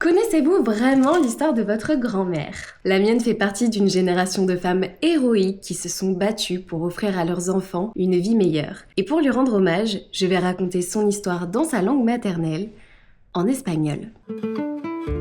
Connaissez-vous vraiment l'histoire de votre grand-mère? La mienne fait partie d'une génération de femmes héroïques qui se sont battues pour offrir à leurs enfants une vie meilleure. Et pour lui rendre hommage, je vais raconter son histoire dans sa langue maternelle, en espagnol.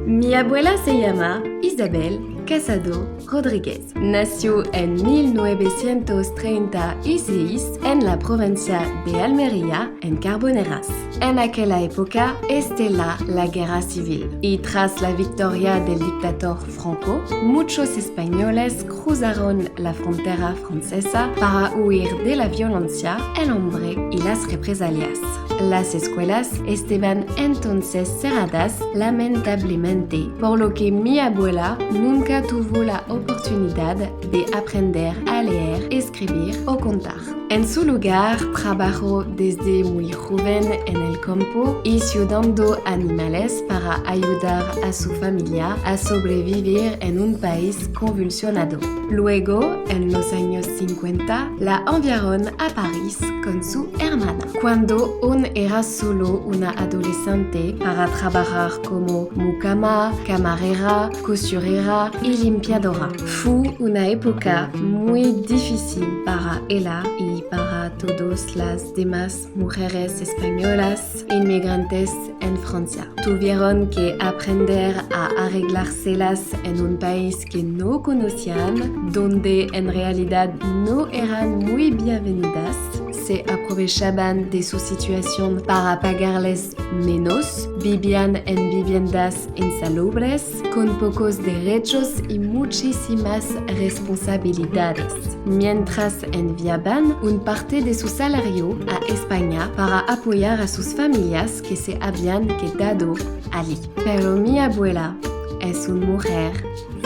Mi abuela se llama Isabel Casado Rodríguez. Nació en 1936 en la provincia de Almería, en Carboneras. En aquella época estalló la guerra civil y tras la victoria del dictador Franco, muchos españoles cruzaron la frontera francesa para huir de la violencia, el hambre y las represalias. Las escuelas estaban entonces cerradas lamentablemente, por lo que mi abuela nunca tuvo la oportunidad de aprender a leer, escribir o contar. En su lugar, trabajó desde muy joven en el campo y ciudadando animales para ayudar a su familia a sobrevivir en un país convulsionado. Luego, en los años 50, la enviaron a París con su hermana. Cuando aún era solo una adolescente para trabajar como mucama, camarera, costurera y limpiadora. Fue una época muy difícil para ella y para todas las demás mujeres españolas inmigrantes en Francia. Tuvieron que aprender a arreglárselas en un país que no conocían, donde en realidad no eran muy bienvenidas. Se aprovechaban de su situación para pagarles menos, vivían en viviendas insalubres, con pocos derechos y muchísimas responsabilidades, mientras enviaban una parte de su salario a España para apoyar a sus familias que se habían quedado allí. Pero mi abuela es una mujer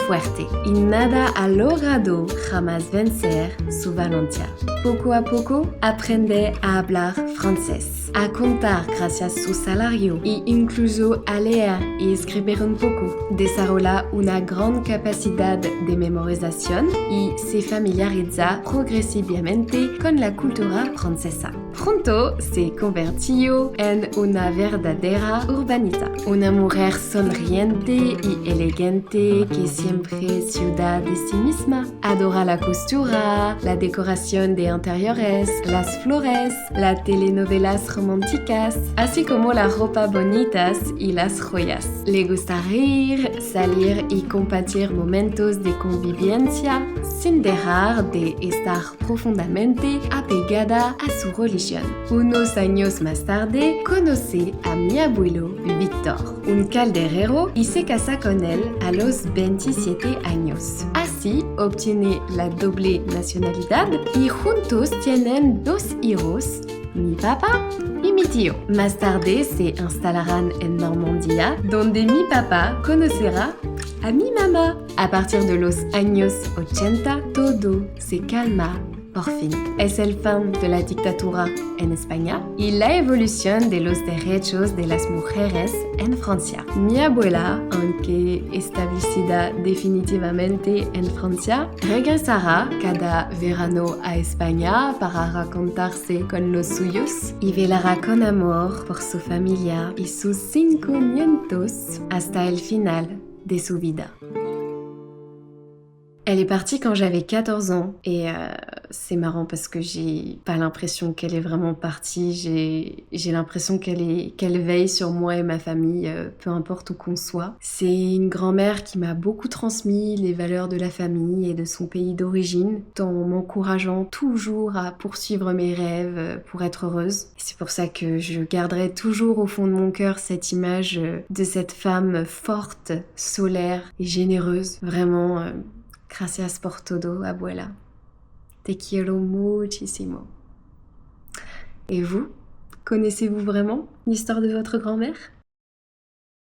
fuerte y nada ha logrado jamás vencer su valentía. Poco a poco aprende a hablar francés, a contar gracias a su salario e incluso a leer y escribir un poco. Desarrolla una gran capacidad de memorización y se familiariza progresivamente con la cultura francesa. Pronto se convirtió en una verdadera urbanita, una mujer sonriente y elegante que siempre ciudad de sí misma. Adora la costura, la decoración de interiores, las flores, las telenovelas románticas, así como la ropa bonitas y las joyas. Le gusta reír, salir y compartir momentos de convivencia sin dejar de estar profundamente apegada a su religión. Unos años más tarde, conoce a mi abuelo Víctor, un calderero, y se casa con él a los 27 años. Así obtiene la doble nacionalidad y juntos tienen dos hijos, mi papá y mi tío. Más tarde se instalarán en Normandía, donde mi papá conocerá a mi mamá. A partir de los años 80, todo se calma. Por fin, es el fin de la dictadura en España y la evolución de los derechos de las mujeres en Francia. Mi abuela, aunque establecida definitivamente en Francia, regresará cada verano a España para reencontrarse con los suyos y velará con amor por su familia y sus 5 nietos hasta el final de su vida. Elle est partie quand j'avais 14 ans et c'est marrant parce que j'ai pas l'impression qu'elle est vraiment partie, j'ai l'impression qu'elle veille sur moi et ma famille, peu importe où qu'on soit. C'est une grand-mère qui m'a beaucoup transmis les valeurs de la famille et de son pays d'origine, tout en m'encourageant toujours à poursuivre mes rêves pour être heureuse. Et c'est pour ça que je garderai toujours au fond de mon cœur cette image de cette femme forte, solaire et généreuse. Vraiment... Gracias por todo, abuela. Te quiero muchísimo. Et vous, connaissez-vous vraiment l'histoire de votre grand-mère ?